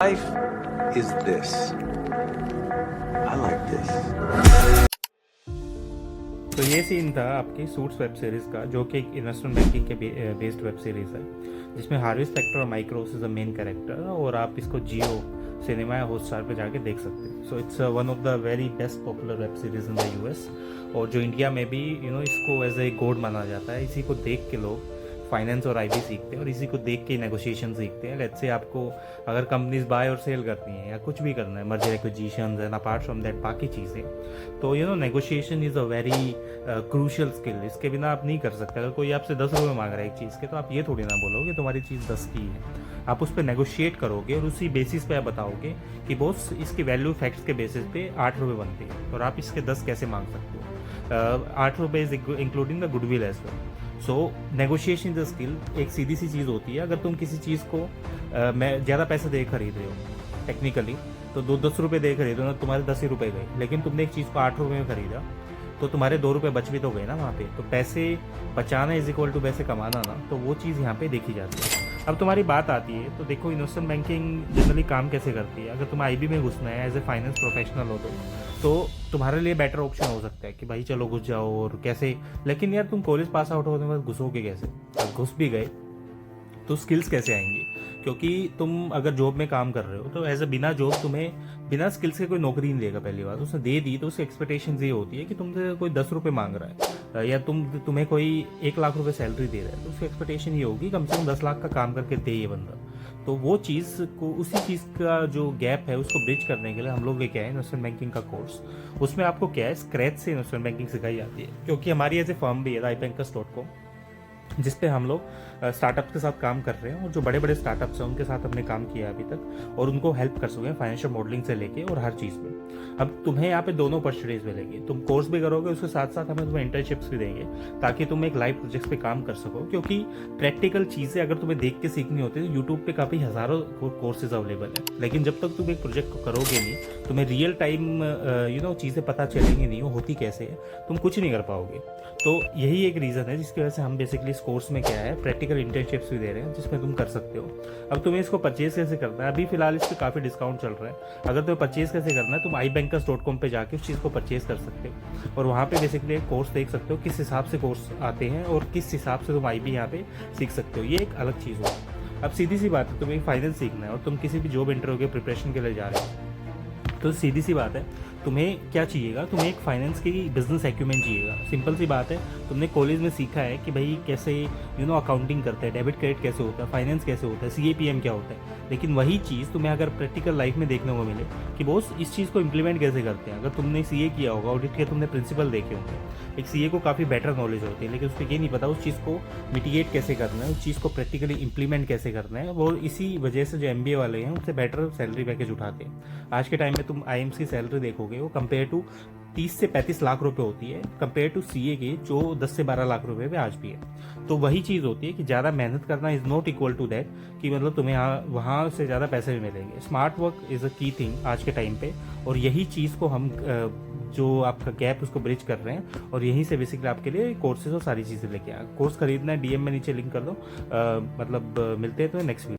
Life is this. I like this. तो ये scene था आपकी सूट्स वेब सीरीज़ का, जो कि एक इन्वेस्टमेंट बैंकिंग के बेस्ड वेब सीरीज़ है, जिसमें हार्वी स्पेक्टर और Mike Ross is the main character, और आप इसको जियो सिनेमा या हॉटस्टार पे जाके देख सकते हैं। So it's one of the very best popular web series in the US, और जो इंडिया में भी इसको एज ए गॉड माना जाता है। इसी को देख के लोग फाइनेंस और आईबी सीखते हैं, और इसी को देख के नेगोशिएशन सीखते हैं। लेट्स से आपको अगर कंपनीज बाय और सेल करनी है या कुछ भी करना है, merger acquisitions and apart from that बाकी चीज़ें, तो negotiation is a very crucial skill. इसके बिना आप नहीं कर सकते। अगर कोई आपसे 10 रुपये मांग रहा है एक चीज़ के, तो आप ये थोड़ी ना बोलोगे तुम्हारी चीज़ 10 की है। आप उस पर नेगोशिएट करोगे और उसी बेसिस पे आप बताओगे कि बॉस इसकी वैल्यू फैक्ट्स के बेसिस पे 8 रुपये बनती है, और आप इसके 10 कैसे मांग सकते हो। 8 रुपये is including the goodwill as well. So negotiation the skill एक सीधी सी चीज़ होती है। अगर तुम किसी चीज़ को मैं ज़्यादा पैसे दे खरीद रहे हो टेक्निकली, तो 10 रुपये दे खरीदो ना, तुम्हारे 10 ही रुपये गए। लेकिन तुमने एक चीज़ को 8 रुपये में खरीदा, तो तुम्हारे 2 रुपये बच भी तो गए ना वहाँ पे। तो पैसे बचाना इज इक्वल टू पैसे कमाना ना, तो वो चीज़ यहाँ पे देखी जाती है। अब तुम्हारी बात आती है, तो देखो इन्वेस्टमेंट बैंकिंग जनरली काम कैसे करती है। अगर तुम्हें आईबी में घुसना है एज ए फाइनेंस प्रोफेशनल हो तो तुम्हारे लिए बेटर ऑप्शन हो सकता है कि भाई चलो घुस जाओ और कैसे। लेकिन यार तुम कॉलेज पास आउट होने के बाद घुसोगे कैसे? अब घुस भी गए तो स्किल्स कैसे आएंगी? क्योंकि तुम अगर जॉब में काम कर रहे हो, तो एज ए बिना जॉब तुम्हें बिना स्किल्स के कोई नौकरी नहीं देगा। पहली बात उसने दे दी तो उसकी एक्सपेक्टेशन ये होती है कि तुमसे कोई 10 रुपये मांग रहा है, या तुम्हें कोई 1 लाख रुपए सैलरी दे रहा है, तो उसकी एक्सपेक्टेशन ये होगी कम से कम 10 लाख का काम करके दे ये बंदा। तो वो चीज़ को, उसी चीज़ का जो गैप है उसको ब्रिज करने के लिए हम लोग लेके आए इन्वेस्टमेंट बैंकिंग का कोर्स। उसमें आपको क्या है, स्क्रैच से इन्वेस्टमेंट बैंकिंग सिखाई जाती है। क्योंकि हमारी एज ए फर्म भी है iBankers.com, जिस पे हम लोग स्टार्टअप्स के साथ काम कर रहे हैं, और जो बड़े बड़े स्टार्टअप्स हैं उनके साथ हमने काम किया अभी तक, और उनको हेल्प कर सके हैं फाइनेंशियल मॉडलिंग से लेके और हर चीज़ में। अब तुम्हें यहाँ पे दोनों अपॉर्चुनिटीज मिलेंगी। तुम कोर्स भी करोगे, उसके साथ साथ हमें तुम्हें इंटर्नशिप्स भी देंगे, ताकि तुम एक लाइव प्रोजेक्ट्स पे काम कर सको। क्योंकि प्रैक्टिकल चीज़ें अगर तुम्हें देख के सीखनी होती है, तो यूट्यूब पे काफ़ी हज़ारों कोर्सेज अवेलेबल है। लेकिन जब तक तुम एक प्रोजेक्ट को करोगे नहीं, तुम्हें रियल टाइम चीज़ें पता चलेंगी नहीं, वो होती कैसे है, तुम कुछ नहीं कर पाओगे। तो यही एक रीज़न है जिसकी वजह से हम बेसिकली इस कोर्स में क्या है, प्रैक्टिकल इंटर्नशिप्स भी दे रहे हैं, जिसमें तुम कर सकते हो। अब तुम्हें इसको परचेज कैसे करना है, अभी फिलहाल इस पर काफ़ी डिस्काउंट चल रहा है। अगर तुम्हें परचेज कैसे करना है, तुम iBankers.com पे जाके उस चीज़ को परचेज कर सकते हो, और वहाँ पे बेसिकली एक कोर्स देख सकते हो किस हिसाब से कोर्स आते हैं और किस हिसाब से तुम आईबी यहाँ पे सीख सकते हो। ये एक अलग चीज़ होगी। अब सीधी सी बात है, तुम्हें फाइनेंस सीखना है और तुम किसी भी जॉब इंटरव्यू के प्रिपरेशन के लिए जा रहे हो, तो सीधी सी बात है, तुम्हें क्या चाहिएगा, तुम्हें एक फाइनेंस की बिजनेस एक्यूमेंट चाहिएगा। सिंपल सी बात है, तुमने कॉलेज में सीखा है कि भाई कैसे अकाउंटिंग करते हैं, डेबिट क्रेडिट कैसे होता है, फाइनेंस कैसे होता है, सीएपीएम क्या होता है। लेकिन वही चीज़ तुम्हें अगर प्रैक्टिकल लाइफ में देखने को मिले कि बॉस इस चीज़ को इम्प्लीमेंट कैसे करते हैं। अगर तुमने सीए किया होगा, ऑडिट के तुमने प्रिंसिपल देखे होंगे, एक सीए को काफ़ी बेटर नॉलेज होती है, लेकिन उसको ये नहीं पता उस चीज़ को मिटिगेट कैसे करना है, उस चीज़ को प्रैक्टिकली इंप्लीमेंट कैसे करना है। वो इसी वजह से जो एमबीए वाले हैं उनसे बेटर सैलरी पैकेज उठाते हैं। आज के टाइम में तुम आईएम्स की सैलरी देखोगे, वो कंपेयर टू 30 से 35 लाख रुपए होती है, कंपेयर टू सीए के जो 10 से 12 लाख रुपए पे आज भी है। तो वही चीज़ होती है कि ज़्यादा मेहनत करना is not equal to that कि मतलब तुम्हें वहाँ से ज़्यादा पैसे भी मिलेंगे। Smart work is a key thing आज के टाइम पे, और यही चीज़ को हम जो आपका गैप उसको ब्रिज कर रहे हैं, और यहीं से बेसिकली आपके लिए कोर्सेज और सारी चीज़ें लेके आए। कोर्स खरीदना है, डीएम में नीचे लिंक कर दो। मिलते हैं तो नेक्स्ट वीडियो।